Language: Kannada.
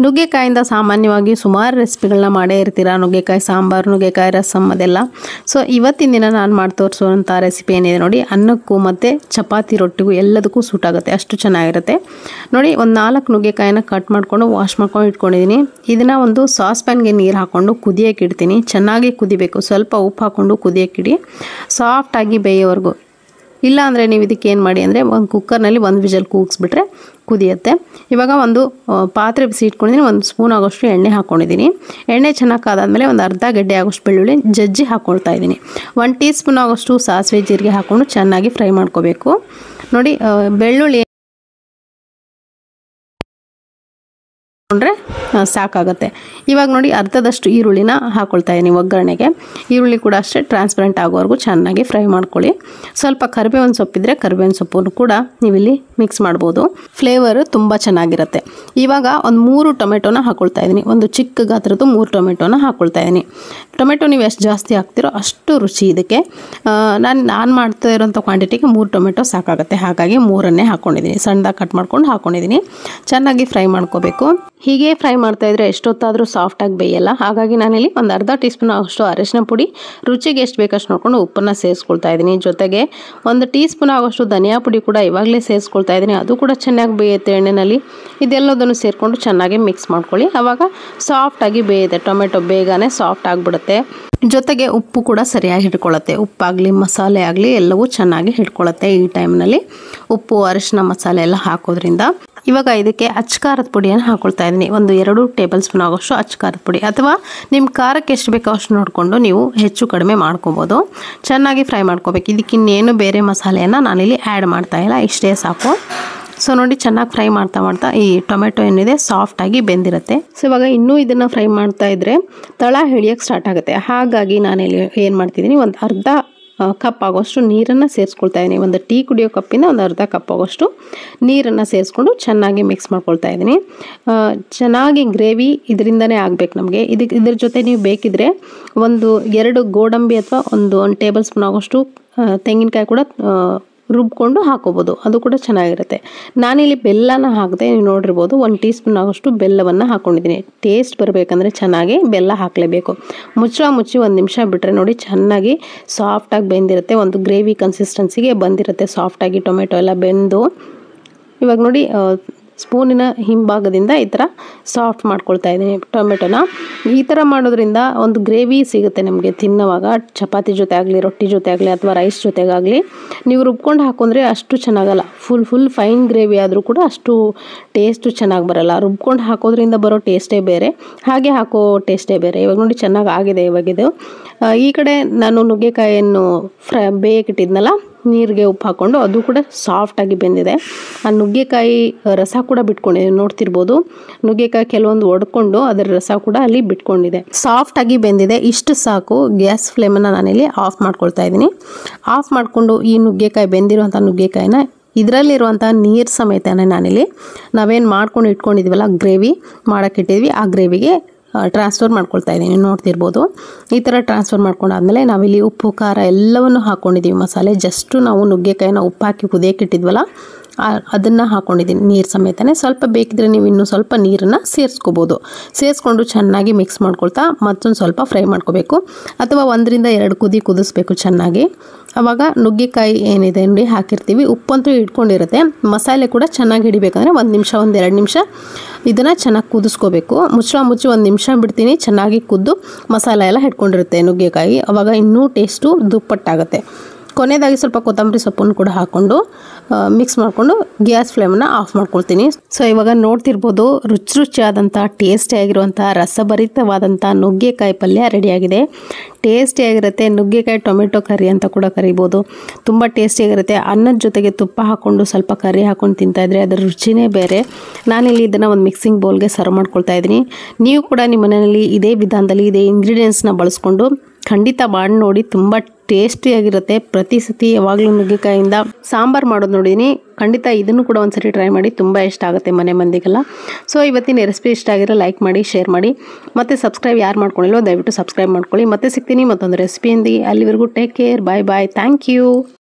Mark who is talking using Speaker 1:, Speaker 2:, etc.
Speaker 1: ನುಗ್ಗೆಕಾಯಿಂದ ಸಾಮಾನ್ಯವಾಗಿ ಸುಮಾರು ರೆಸಿಪಿಗಳನ್ನ ಮಾಡೇ ಇರ್ತೀರ. ನುಗ್ಗೆಕಾಯಿ ಸಾಂಬಾರು, ನುಗ್ಗೆಕಾಯಿ ರಸಮ್ ಅದೆಲ್ಲ. ಸೊ ಇವತ್ತಿನ ದಿನ ನಾನು ಮಾಡಿ ತೋರಿಸುವಂಥ ರೆಸಿಪಿ ಏನಿದೆ ನೋಡಿ, ಅನ್ನಕ್ಕೂ ಮತ್ತು ಚಪಾತಿ ರೊಟ್ಟಿಗೂ ಎಲ್ಲದಕ್ಕೂ ಸೂಟ್ ಆಗುತ್ತೆ, ಅಷ್ಟು ಚೆನ್ನಾಗಿರುತ್ತೆ ನೋಡಿ. ಒಂದು 4 ನುಗ್ಗೆಕಾಯಿನ ಕಟ್ ಮಾಡಿಕೊಂಡು ವಾಶ್ ಮಾಡ್ಕೊಂಡು ಇಟ್ಕೊಂಡಿದ್ದೀನಿ. ಇದನ್ನು ಒಂದು ಸಾಸ್ ಪ್ಯಾನ್ಗೆ ನೀರು ಹಾಕ್ಕೊಂಡು ಕುದಿಯೋಕೆ ಇಡ್ತೀನಿ. ಚೆನ್ನಾಗಿ ಕುದಿಬೇಕು, ಸ್ವಲ್ಪ ಉಪ್ಪು ಹಾಕ್ಕೊಂಡು ಕುದಿಯೋಕೆ ಇಡಿ, ಸಾಫ್ಟಾಗಿ ಬೇಯೋವರೆಗೂ. ಇಲ್ಲ ಅಂದರೆ ನೀವು ಇದಕ್ಕೆ ಏನು ಮಾಡಿ ಅಂದರೆ ಒಂದು ಕುಕ್ಕರ್ನಲ್ಲಿ 1 ವಿಷಲ್ ಕೂಗಿಸ್ಬಿಟ್ರೆ ಕುದಿಯುತ್ತೆ. ಇವಾಗ ಒಂದು ಪಾತ್ರೆ ಬಿಸಿ ಇಟ್ಕೊಂಡಿದ್ದೀನಿ, 1 ಸ್ಪೂನ್ ಆಗೋಷ್ಟು ಎಣ್ಣೆ ಹಾಕ್ಕೊಂಡಿದ್ದೀನಿ. ಎಣ್ಣೆ ಚೆನ್ನಾಗಿ ಕಾದಾದ್ಮೇಲೆ ಒಂದು ಅರ್ಧ ಗೆಡ್ಡೆ ಆಗೋಷ್ಟು ಬೆಳ್ಳುಳ್ಳಿ ಜಜ್ಜಿ ಹಾಕ್ಕೊಳ್ತಾ ಇದ್ದೀನಿ. 1 ಟೀ ಸ್ಪೂನ್ ಆಗೋಷ್ಟು ಸಾಸಿವೆ ಜೀರಿಗೆ ಹಾಕ್ಕೊಂಡು ಚೆನ್ನಾಗಿ ಫ್ರೈ ಮಾಡ್ಕೋಬೇಕು ನೋಡಿ. ಬೆಳ್ಳುಳ್ಳಿ ಕೊಂಡ್ರೆ ಸಾಕಾಗುತ್ತೆ. ಇವಾಗ ನೋಡಿ ಅರ್ಧದಷ್ಟು ಈರುಳ್ಳಿನ ಹಾಕ್ಕೊಳ್ತಾ ಇದ್ದೀನಿ ಒಗ್ಗರಣೆಗೆ. ಈರುಳ್ಳಿ ಕೂಡ ಅಷ್ಟೇ ಟ್ರಾನ್ಸ್ಪರೆಂಟ್ ಆಗೋವರೆಗೂ ಚೆನ್ನಾಗಿ ಫ್ರೈ ಮಾಡ್ಕೊಳ್ಳಿ. ಸ್ವಲ್ಪ ಕರಿಬೇವಿನ ಸೊಪ್ಪಿದ್ರೆ ಕರಿಬೇವಿನ ಸೊಪ್ಪನ್ನು ಕೂಡ ನೀವಿಲ್ಲಿ ಮಿಕ್ಸ್ ಮಾಡ್ಬೋದು, ಫ್ಲೇವರ್ ತುಂಬ ಚೆನ್ನಾಗಿರುತ್ತೆ. ಇವಾಗ ಒಂದು 3 ಟೊಮೆಟೊನ ಹಾಕ್ಕೊಳ್ತಾ ಇದ್ದೀನಿ. ಒಂದು ಚಿಕ್ಕ ಗಾತ್ರದ್ದು 3 ಟೊಮೆಟೊನ ಹಾಕ್ಕೊಳ್ತಾ ಇದ್ದೀನಿ. ಟೊಮೆಟೊ ನೀವು ಎಷ್ಟು ಜಾಸ್ತಿ ಹಾಕ್ತಿರೋ ಅಷ್ಟು ರುಚಿ ಇದಕ್ಕೆ. ನಾನು ಮಾಡ್ತಾ ಇರೋಂಥ ಕ್ವಾಂಟಿಟಿಗೆ 3 ಟೊಮೆಟೊ ಸಾಕಾಗುತ್ತೆ, ಹಾಗಾಗಿ 3 ಹಾಕ್ಕೊಂಡಿದ್ದೀನಿ. ಸಣ್ಣದಾಗಿ ಕಟ್ ಮಾಡ್ಕೊಂಡು ಹಾಕ್ಕೊಂಡಿದ್ದೀನಿ. ಚೆನ್ನಾಗಿ ಫ್ರೈ ಮಾಡ್ಕೋಬೇಕು. ಹೀಗೆ ಫ್ರೈ ಮಾಡ್ತಾ ಇದ್ರೆ ಎಷ್ಟೊತ್ತಾದರೂ ಸಾಫ್ಟಾಗಿ ಬೇಯಲ್ಲ. ಹಾಗಾಗಿ ನಾನಿಲ್ಲಿ ಒಂದು ಅರ್ಧ ಟೀ ಸ್ಪೂನ್ ಅಷ್ಟು ಅರಿಶಿನ ಪುಡಿ, ರುಚಿಗೆ ಎಷ್ಟು ಬೇಕಷ್ಟು ನೋಡ್ಕೊಂಡು ಉಪ್ಪನ್ನು ಸೇರಿಸ್ಕೊಳ್ತಾ ಇದ್ದೀನಿ. ಜೊತೆಗೆ 1 ಟೀ ಸ್ಪೂನ್ ಆಗೋಷ್ಟು ಧನಿಯಾ ಪುಡಿ ಕೂಡ ಇವಾಗಲೇ ಸೇರಿಸ್ಕೊಳ್ತಾ ಇದ್ದೀನಿ. ಅದು ಕೂಡ ಚೆನ್ನಾಗಿ ಬೇಯುತ್ತೆ ಎಣ್ಣೆಯಲ್ಲಿ. ಇದೆಲ್ಲದನ್ನು ಸೇರಿಕೊಂಡು ಚೆನ್ನಾಗಿ ಮಿಕ್ಸ್ ಮಾಡ್ಕೊಳ್ಳಿ. ಆವಾಗ ಸಾಫ್ಟಾಗಿ ಬೇಯುತ್ತೆ, ಟೊಮೆಟೊ ಬೇಗನೆ ಸಾಫ್ಟ್ ಆಗಿಬಿಡುತ್ತೆ. ಜೊತೆಗೆ ಉಪ್ಪು ಕೂಡ ಸರಿಯಾಗಿ ಹಿಡ್ಕೊಳ್ಳುತ್ತೆ. ಉಪ್ಪಾಗಲಿ ಮಸಾಲೆ ಆಗಲಿ ಎಲ್ಲವೂ ಚೆನ್ನಾಗಿ ಹಿಡ್ಕೊಳ್ಳುತ್ತೆ ಈ ಟೈಮ್ನಲ್ಲಿ, ಉಪ್ಪು ಅರಿಶಿನ ಮಸಾಲೆ ಎಲ್ಲ ಹಾಕೋದ್ರಿಂದ. ಇವಾಗ ಇದಕ್ಕೆ ಅಚ್ಚಕಾರದ ಪುಡಿಯನ್ನು ಹಾಕ್ಕೊಳ್ತಾ ಇದ್ದೀನಿ. ಒಂದು 2 ಟೇಬಲ್ ಸ್ಪೂನ್ ಆಗೋಷ್ಟು ಅಚ್ಚಕಾರದ ಪುಡಿ, ಅಥವಾ ನಿಮ್ಮ ಖಾರಕ್ಕೆ ಎಷ್ಟು ಬೇಕೋ ಅಷ್ಟು ನೋಡಿಕೊಂಡು ನೀವು ಹೆಚ್ಚು ಕಡಿಮೆ ಮಾಡ್ಕೊಬೋದು. ಚೆನ್ನಾಗಿ ಫ್ರೈ ಮಾಡ್ಕೋಬೇಕು. ಇದಕ್ಕಿನ್ನೇನು ಬೇರೆ ಮಸಾಲೆಯನ್ನು ನಾನಿಲ್ಲಿ ಆ್ಯಡ್ ಮಾಡ್ತಾ ಇಲ್ಲ, ಇಷ್ಟೇ ಸಾಕು. ಸೊ ನೋಡಿ, ಚೆನ್ನಾಗಿ ಫ್ರೈ ಮಾಡ್ತಾ ಈ ಟೊಮೆಟೊ ಏನಿದೆ ಸಾಫ್ಟಾಗಿ ಬೆಂದಿರುತ್ತೆ. ಸೊ ಇವಾಗ ಇನ್ನೂ ಇದನ್ನು ಫ್ರೈ ಮಾಡ್ತಾ ಇದ್ದರೆ ತಳ ಹಿಡಿಯೋಕ್ಕೆ ಸ್ಟಾರ್ಟ್ ಆಗುತ್ತೆ. ಹಾಗಾಗಿ ನಾನಿಲ್ಲಿ ಏನು ಮಾಡ್ತಿದ್ದೀನಿ, ಒಂದು ಅರ್ಧ ಕಪ್ ಆಗೋಷ್ಟು ನೀರನ್ನು ಸೇರಿಸ್ಕೊಳ್ತಾ ಇದ್ದೀನಿ. ಒಂದು ಟೀ ಕುಡಿಯೋ ಕಪ್ಪಿಂದ ಒಂದು ಅರ್ಧ ಕಪ್ ಆಗೋಷ್ಟು ನೀರನ್ನು ಸೇರಿಸ್ಕೊಂಡು ಚೆನ್ನಾಗಿ ಮಿಕ್ಸ್ ಮಾಡ್ಕೊಳ್ತಾ ಇದ್ದೀನಿ. ಚೆನ್ನಾಗಿ ಗ್ರೇವಿ ಇದರಿಂದನೇ ಆಗಬೇಕು ನಮಗೆ. ಇದ್ರ ಜೊತೆ ನೀವು ಬೇಕಿದ್ರೆ 2 ಗೋಡಂಬಿ ಅಥವಾ ಒಂದು ಟೇಬಲ್ ಸ್ಪೂನ್ ಆಗೋಷ್ಟು ತೆಂಗಿನಕಾಯಿ ಕೂಡ ರುಬ್ಕೊಂಡು ಹಾಕೋಬೋದು, ಅದು ಕೂಡ ಚೆನ್ನಾಗಿರುತ್ತೆ. ನಾನಿಲ್ಲಿ ಬೆಲ್ಲನ ಹಾಕಿದೆ, ನೀವು ನೋಡಿರ್ಬೋದು. 1 ಟೀ ಸ್ಪೂನ್ ಆಗೋಷ್ಟು ಬೆಲ್ಲವನ್ನು ಹಾಕ್ಕೊಂಡಿದ್ದೀನಿ. ಟೇಸ್ಟ್ ಬರಬೇಕಂದ್ರೆ ಚೆನ್ನಾಗಿ ಬೆಲ್ಲ ಹಾಕಲೇಬೇಕು. ಮುಚ್ಚಿ 1 ನಿಮಿಷ ಬಿಟ್ಟರೆ ನೋಡಿ ಚೆನ್ನಾಗಿ ಸಾಫ್ಟಾಗಿ ಬೆಂದಿರುತ್ತೆ. ಒಂದು ಗ್ರೇವಿ ಕನ್ಸಿಸ್ಟೆನ್ಸಿಗೆ ಬಂದಿರುತ್ತೆ ಸಾಫ್ಟಾಗಿ ಟೊಮೆಟೊ ಎಲ್ಲ ಬೆಂದು. ಇವಾಗ ನೋಡಿ ಸ್ಪೂನಿನ ಹಿಂಭಾಗದಿಂದ ಈ ಥರ ಸಾಫ್ಟ್ ಮಾಡ್ಕೊಳ್ತಾ ಇದ್ದೀನಿ ಟೊಮೆಟೊನ. ಈ ಥರ ಮಾಡೋದ್ರಿಂದ ಒಂದು ಗ್ರೇವಿ ಸಿಗುತ್ತೆ ನಮಗೆ ತಿನ್ನೋವಾಗ, ಚಪಾತಿ ಜೊತೆ ಆಗಲಿ, ರೊಟ್ಟಿ ಜೊತೆ ಆಗಲಿ, ಅಥವಾ ರೈಸ್ ಜೊತೆಗಾಗಲಿ. ನೀವು ರುಬ್ಕೊಂಡು ಹಾಕೊಂಡ್ರೆ ಅಷ್ಟು ಚೆನ್ನಾಗಲ್ಲ. ಫುಲ್ ಫೈನ್ ಗ್ರೇವಿ ಆದರೂ ಕೂಡ ಅಷ್ಟು ಟೇಸ್ಟು ಚೆನ್ನಾಗಿ ಬರಲ್ಲ. ರುಬ್ಕೊಂಡು ಹಾಕೋದ್ರಿಂದ ಬರೋ ಟೇಸ್ಟೇ ಬೇರೆ, ಹಾಗೆ ಹಾಕೋ ಟೇಸ್ಟೇ ಬೇರೆ. ಇವಾಗ ನೋಡಿ ಚೆನ್ನಾಗಿ ಆಗಿದೆ ಇವಾಗಿದು. ಈ ಕಡೆ ನಾನು ನುಗ್ಗೆಕಾಯಿಯನ್ನು ಬೇಯಕ್ಕಿಟ್ಟಿದ್ನಲ್ಲ, ನೀರಿಗೆ ಉಪ್ಪು ಹಾಕ್ಕೊಂಡು, ಅದು ಕೂಡ ಸಾಫ್ಟಾಗಿ ಬೆಂದಿದೆ. ಆ ನುಗ್ಗೆಕಾಯಿ ರಸ ಕೂಡ ಬಿಟ್ಕೊಂಡಿದೆ, ನೋಡ್ತಿರ್ಬೋದು. ನುಗ್ಗೆಕಾಯಿ ಕೆಲವೊಂದು ಒಡ್ಕೊಂಡು ಅದರ ರಸ ಕೂಡ ಅಲ್ಲಿ ಬಿಟ್ಕೊಂಡಿದೆ. ಸಾಫ್ಟಾಗಿ ಬೆಂದಿದೆ, ಇಷ್ಟು ಸಾಕು. ಗ್ಯಾಸ್ ಫ್ಲೇಮನ್ನು ನಾನಿಲ್ಲಿ ಆಫ್ ಮಾಡ್ಕೊಳ್ತಾ ಇದ್ದೀನಿ. ಆಫ್ ಮಾಡಿಕೊಂಡು ಈ ನುಗ್ಗೆಕಾಯಿ ಬೆಂದಿರುವಂಥ ನುಗ್ಗೆಕಾಯಿನ ಇದರಲ್ಲಿರುವಂಥ ನೀರು ಸಮೇತನೇ ನಾನಿಲ್ಲಿ ನಾವೇನು ಮಾಡ್ಕೊಂಡು ಇಟ್ಕೊಂಡಿದ್ದೀವಲ್ಲ, ಗ್ರೇವಿ ಮಾಡೋಕ್ಕಿಟ್ಟಿದ್ವಿ, ಆ ಗ್ರೇವಿಗೆ ಟ್ರಾನ್ಸ್ಫರ್ ಮಾಡ್ಕೊಳ್ತಾ ಇದ್ದೀನಿ. ನೋಡ್ತಿರ್ಬೋದು. ಈ ಥರ ಟ್ರಾನ್ಸ್ಫರ್ ಮಾಡ್ಕೊಂಡಾದ್ಮೇಲೆ ನಾವಿಲ್ಲಿ ಉಪ್ಪು ಖಾರ ಎಲ್ಲವನ್ನು ಹಾಕ್ಕೊಂಡಿದ್ದೀವಿ ಮಸಾಲೆ. ಜಸ್ಟು ನಾವು ನುಗ್ಗೆಕಾಯಿನ ಉಪ್ಪು ಹಾಕಿ ಕುದಿಯೋಕ್ಕಿಟ್ಟಿದ್ವಲ್ಲ, ಅದನ್ನು ಹಾಕ್ಕೊಂಡಿದ್ದೀನಿ ನೀರು ಸಮೇತನೇ. ಸ್ವಲ್ಪ ಬೇಕಿದ್ರೆ ನೀವು ಇನ್ನೂ ಸ್ವಲ್ಪ ನೀರನ್ನು ಸೇರಿಸ್ಕೋಬೋದು. ಸೇರಿಸ್ಕೊಂಡು ಚೆನ್ನಾಗಿ ಮಿಕ್ಸ್ ಮಾಡ್ಕೊಳ್ತಾ ಮತ್ತೊಂದು ಸ್ವಲ್ಪ ಫ್ರೈ ಮಾಡ್ಕೋಬೇಕು, ಅಥವಾ 1 ರಿಂದ 2 ಕುದಿಸ್ಬೇಕು ಚೆನ್ನಾಗಿ. ಆವಾಗ ನುಗ್ಗೆಕಾಯಿ ಏನಿದೆ ನೋಡಿ ಹಾಕಿರ್ತೀವಿ, ಉಪ್ಪಂತೂ ಇಟ್ಕೊಂಡಿರುತ್ತೆ. ಮಸಾಲೆ ಕೂಡ ಚೆನ್ನಾಗಿ ಹಿಡಿಬೇಕಂದ್ರೆ 1 ನಿಮಿಷ 1-2 ನಿಮಿಷ ಇದನ್ನು ಚೆನ್ನಾಗಿ ಕುದಿಸ್ಕೋಬೇಕು. ಮುಚ್ಚಿ 1 ನಿಮಿಷ ಬಿಡ್ತೀನಿ. ಚೆನ್ನಾಗಿ ಕುದ್ದು ಮಸಾಲೆ ಎಲ್ಲ ಹಿಡ್ಕೊಂಡಿರುತ್ತೆ ನುಗ್ಗೆಕಾಯಿ. ಆವಾಗ ಇನ್ನೂ ಟೇಸ್ಟು ದುಪ್ಪಟ್ಟಾಗುತ್ತೆ. ಕೊನೆಯದಾಗಿ ಸ್ವಲ್ಪ ಕೊತ್ತಂಬರಿ ಸೊಪ್ಪನ್ನು ಕೂಡ ಹಾಕ್ಕೊಂಡು ಮಿಕ್ಸ್ ಮಾಡಿಕೊಂಡು ಗ್ಯಾಸ್ ಫ್ಲೇಮನ್ನು ಆಫ್ ಮಾಡ್ಕೊಳ್ತೀನಿ. ಸೊ ಇವಾಗ ನೋಡ್ತಿರ್ಬೋದು, ರುಚಿಯಾದಂಥ ಟೇಸ್ಟಿಯಾಗಿರುವಂಥ ರಸಭರಿತವಾದಂಥ ನುಗ್ಗೆಕಾಯಿ ಪಲ್ಯ ರೆಡಿಯಾಗಿದೆ. ಟೇಸ್ಟಿಯಾಗಿರುತ್ತೆ. ನುಗ್ಗೆಕಾಯಿ ಟೊಮೆಟೊ ಕರಿ ಅಂತ ಕೂಡ ಕರಿಬೋದು. ತುಂಬ ಟೇಸ್ಟಿಯಾಗಿರುತ್ತೆ. ಅನ್ನದ ಜೊತೆಗೆ ತುಪ್ಪ ಹಾಕ್ಕೊಂಡು ಸ್ವಲ್ಪ ಕರಿ ಹಾಕ್ಕೊಂಡು ತಿಂತಾಯಿದ್ರೆ ಅದರ ರುಚಿನೇ ಬೇರೆ. ನಾನಿಲ್ಲಿ ಇದನ್ನು ಒಂದು ಮಿಕ್ಸಿಂಗ್ ಬೌಲ್ಗೆ ಸರ್ವ್ ಮಾಡ್ಕೊಳ್ತಾ ಇದ್ದೀನಿ. ನೀವು ಕೂಡ ನಿಮ್ಮ ಮನೆಯಲ್ಲಿ ಇದೇ ವಿಧಾನದಲ್ಲಿ ಇದೇ ಇಂಗ್ರೀಡಿಯೆಂಟ್ಸ್ನ ಬಳಸ್ಕೊಂಡು ಖಂಡಿತ ಮಾಡಿ ನೋಡಿ, ತುಂಬ ಟೇಸ್ಟಿಯಾಗಿರುತ್ತೆ. ಪ್ರತಿ ಸತಿ ಯಾವಾಗಲೂ ನುಗ್ಗೆಕಾಯಿಂದ ಸಾಂಬಾರು ಮಾಡೋದು ನೋಡಿದ್ದೀನಿ. ಖಂಡಿತ ಇದನ್ನು ಕೂಡ ಒಂದ್ಸರಿ ಟ್ರೈ ಮಾಡಿ, ತುಂಬ ಇಷ್ಟ ಆಗುತ್ತೆ ಮನೆ ಮಂದಿಗೆಲ್ಲ. ಸೊ ಇವತ್ತಿನ ರೆಸಿಪಿ ಇಷ್ಟ ಆಗಿರೋ ಲೈಕ್ ಮಾಡಿ, ಶೇರ್ ಮಾಡಿ, ಮತ್ತು ಸಬ್ಸ್ಕ್ರೈಬ್ ಯಾರು ಮಾಡ್ಕೊಂಡಿಲ್ಲೋ ದಯವಿಟ್ಟು ಸಬ್ಸ್ಕ್ರೈಬ್ ಮಾಡ್ಕೊಳ್ಳಿ. ಮತ್ತೆ ಸಿಗ್ತೀನಿ ಮತ್ತೊಂದು ರೆಸಿಪಿಯಿಂದ. ಅಲ್ಲಿವರೆಗೂ take care, bye bye, thank you.